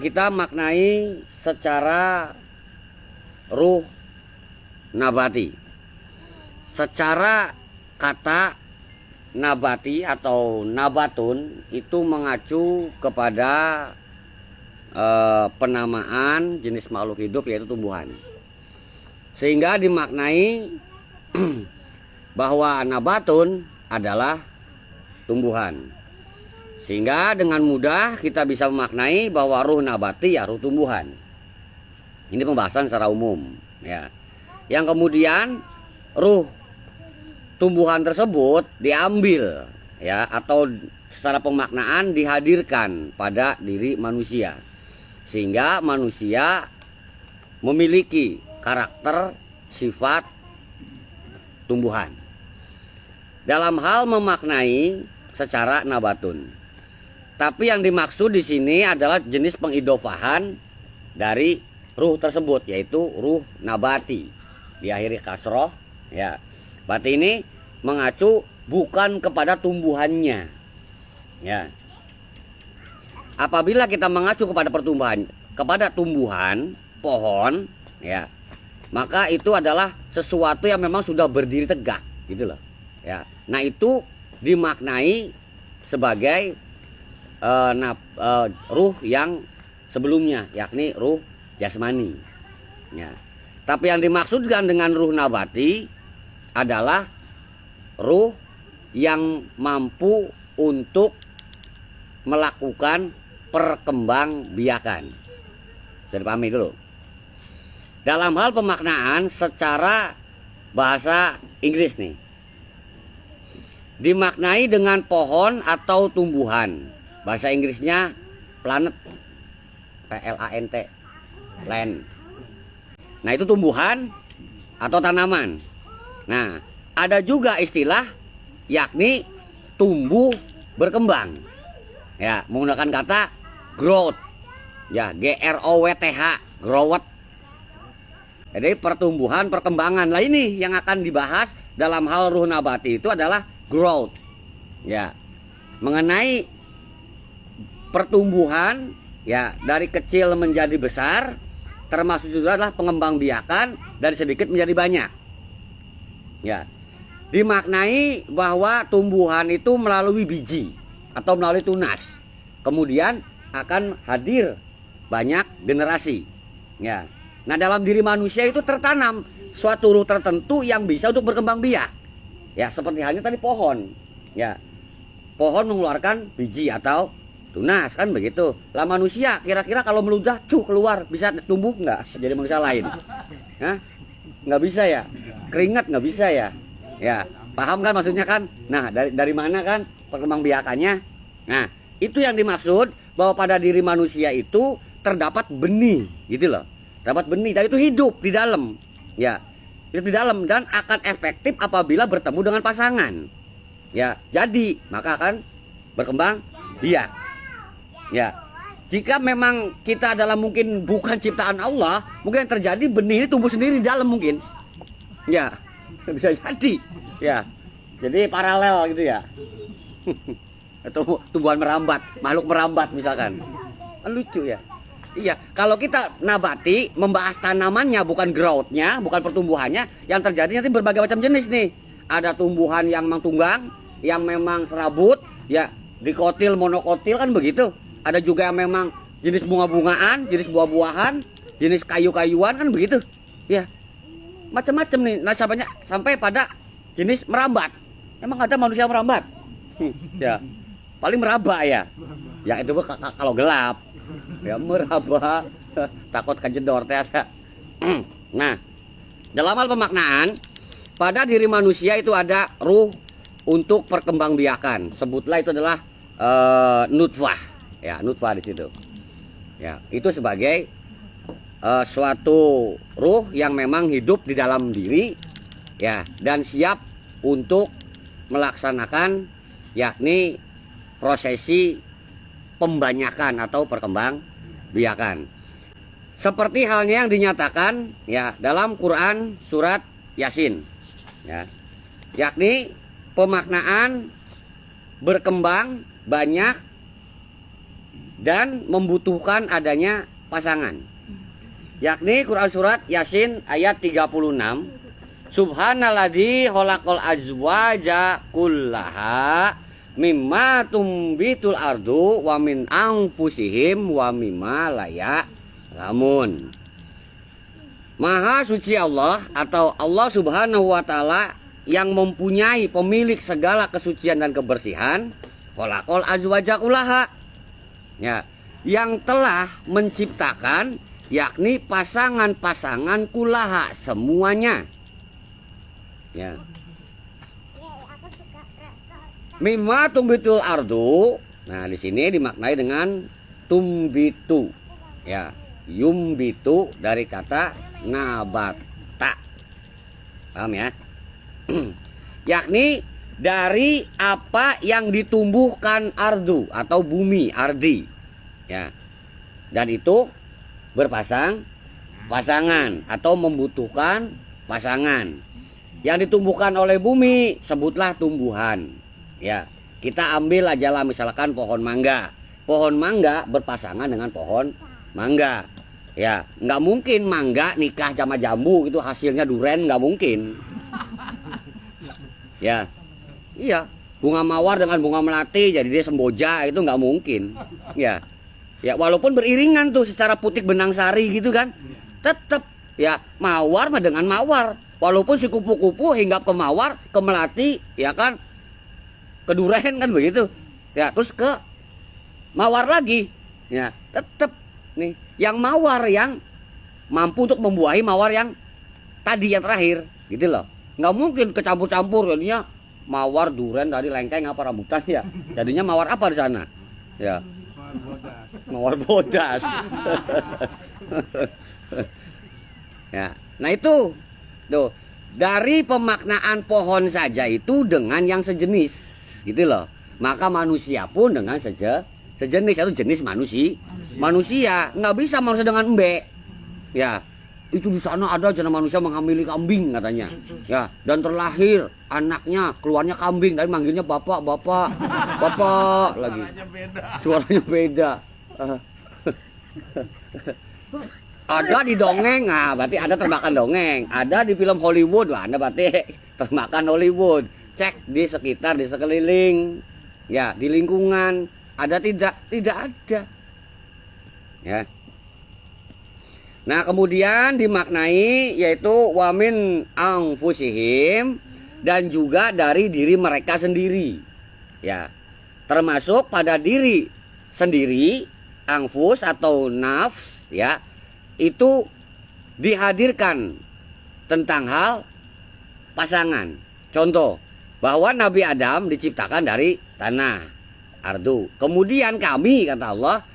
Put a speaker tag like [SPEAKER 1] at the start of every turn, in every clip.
[SPEAKER 1] kita maknai secara ruh nabati. Secara kata nabati atau nabatun itu mengacu kepada penamaan jenis makhluk hidup yaitu tumbuhan. Sehingga dimaknai bahwa nabatun adalah tumbuhan. Sehingga dengan mudah kita bisa memaknai bahwa ruh nabati ya ruh tumbuhan. Ini pembahasan secara umum ya. Yang kemudian ruh tumbuhan tersebut diambil ya atau secara pemaknaan dihadirkan pada diri manusia. Sehingga manusia memiliki karakter sifat tumbuhan. Dalam hal memaknai secara nabatun. Tapi yang dimaksud di sini adalah jenis pengidofahan dari ruh tersebut, yaitu ruh nabati. Diakhiri kasroh ya. Berarti ini mengacu bukan kepada tumbuhannya. Ya. Apabila kita mengacu kepada pertumbuhan, kepada tumbuhan, pohon, ya, maka itu adalah sesuatu yang memang sudah berdiri tegak, gitu loh. Ya. Nah itu dimaknai sebagai ruh yang sebelumnya, yakni ruh jasmani. Ya. Tapi yang dimaksudkan dengan ruh nabati adalah ruh yang mampu untuk melakukan perkembangbiakan. Bisa dipahami dulu. Dalam hal pemaknaan secara bahasa Inggris nih, dimaknai dengan pohon atau tumbuhan. Bahasa Inggrisnya planet, PLANT, land. Nah itu tumbuhan atau tanaman. Nah ada juga istilah yakni tumbuh berkembang. Ya, menggunakan kata growth. Ya, GROWTH, growth. Jadi pertumbuhan, perkembangan. Lah ini yang akan dibahas dalam hal ruh nabati itu adalah growth. Ya. Mengenai pertumbuhan ya dari kecil menjadi besar, termasuk juga adalah pengembangbiakan dari sedikit menjadi banyak. Ya. Dimaknai bahwa tumbuhan itu melalui biji atau melalui tunas, kemudian akan hadir banyak generasi. Ya. Nah dalam diri manusia itu tertanam suatu ruh tertentu yang bisa untuk berkembang biak. Ya seperti halnya tadi pohon. Ya, pohon mengeluarkan biji atau tunas kan begitu. Lah manusia kira-kira kalau meludah keluar bisa tumbuh nggak jadi manusia lain? Hah? Nggak bisa ya. Keringat nggak bisa ya. Ya paham kan maksudnya kan? Nah dari mana kan perkembangbiakannya? Nah itu yang dimaksud bahwa pada diri manusia itu terdapat benih gitu loh. Terdapat benih dan itu hidup di dalam. Ya hidup di dalam dan akan efektif apabila bertemu dengan pasangan. Ya jadi maka akan berkembang biak. Ya jika memang kita adalah mungkin bukan ciptaan Allah, mungkin yang terjadi benih ini tumbuh sendiri di dalam mungkin. Ya bisa jadi. Ya jadi paralel gitu ya. Atau tumbuhan merambat, makhluk merambat misalkan. Lucu ya. Iya, kalau kita nabati membahas tanamannya bukan growthnya, bukan pertumbuhannya, yang terjadi nanti berbagai macam jenis nih. Ada tumbuhan yang memang tunggang, yang memang serabut, ya dikotil, monokotil kan begitu. Ada juga yang memang jenis bunga-bungaan, jenis buah-buahan, jenis kayu-kayuan kan begitu. Ya, macam-macam nih. Nah sampai pada jenis merambat. Emang ada manusia merambat? Ya, paling meraba ya. Yang itu kalau gelap. Ya meraba takut kejedor teh. Nah dalam hal pemaknaan pada diri manusia itu ada ruh untuk perkembangbiakan, sebutlah itu adalah nutfah ya, nutfah di situ ya, itu sebagai suatu ruh yang memang hidup di dalam diri ya dan siap untuk melaksanakan yakni prosesi pembanyakan atau perkembangbiakan. Seperti halnya yang dinyatakan ya dalam Quran surat Yasin. Ya. Yakni pemaknaan berkembang banyak dan membutuhkan adanya pasangan. Yakni Quran surat Yasin ayat 36. Subhanalladzi khalaqal azwaja kullaha mimma tumbitul ardu wa min anfusihim wa mimma la ya'lamun. Maha suci Allah atau Allah Subhanahu wa taala yang mempunyai pemilik segala kesucian dan kebersihan, khalaqal azwaja kullaha. Ya, yang telah menciptakan yakni pasangan-pasangan kullaha semuanya. Ya. Mimma tumbitul ardu. Nah, di sini dimaknai dengan tumbitu. Ya, yumbitu dari kata nabata. Paham ya? Yakni dari apa yang ditumbuhkan ardu atau bumi, ardi. Ya. Dan itu pasangan atau membutuhkan pasangan. Yang ditumbuhkan oleh bumi sebutlah tumbuhan. Ya, kita ambil aja lah misalkan pohon mangga. Pohon mangga berpasangan dengan pohon mangga. Ya, nggak mungkin mangga nikah sama jambu gitu hasilnya duren, nggak mungkin. Ya, iya, bunga mawar dengan bunga melati jadi dia semboja itu nggak mungkin. Ya, ya walaupun beriringan tuh secara putik benang sari gitu kan, tetap ya mawar mah dengan mawar. Walaupun si kupu-kupu hinggap ke mawar, ke melati, ya kan, ke duren kan begitu. Ya, terus ke mawar lagi. Ya, tetap nih yang mawar yang mampu untuk membuahi mawar yang tadi yang terakhir, gitu loh. Nggak mungkin kecampur-campur jadinya mawar duren tadi lengkeng apa rambutan ya. Jadinya mawar apa di sana? Ya. Mawar bodas. Ya. Nah itu tuh dari pemaknaan pohon saja itu dengan yang sejenis, gitu loh. Maka manusia pun dengan sejenis atau jenis manusia nggak bisa manusia dengan embe. Ya, itu di sana ada jenis manusia menghamili kambing katanya. Ya, dan terlahir anaknya keluarnya kambing, tapi manggilnya bapak lagi. Suaranya beda. Ada di dongeng, nah berarti ada termakan dongeng. Ada di film Hollywood, wah Anda berarti termakan Hollywood. Cek di sekitar, di sekeliling, ya di lingkungan ada tidak ada. Ya. Nah kemudian dimaknai yaitu wamin anfusihim dan juga dari diri mereka sendiri. Ya, termasuk pada diri sendiri, anfus atau nafs, ya. Itu dihadirkan tentang hal pasangan. Contoh, bahwa Nabi Adam diciptakan dari tanah, ardu. Kemudian kami, kata Allah,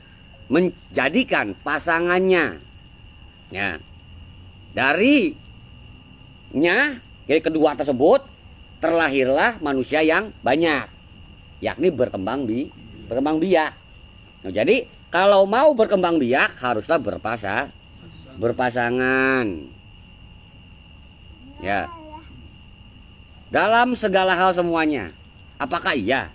[SPEAKER 1] menjadikan pasangannya. Ya. Darinya, jadi kedua tersebut, terlahirlah manusia yang banyak. Yakni berkembang biak. Nah, jadi, kalau mau berkembang biak, haruslah berpasangan. Ya. Dalam segala hal semuanya. Apakah iya?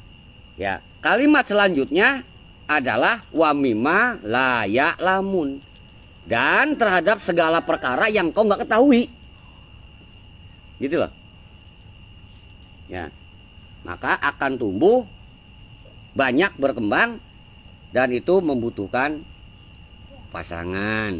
[SPEAKER 1] Ya. Kalimat selanjutnya adalah wa mimma la ya'lamun. Dan terhadap segala perkara yang kau nggak ketahui. Gitu loh. Ya. Maka akan tumbuh banyak berkembang dan itu membutuhkan pasangan.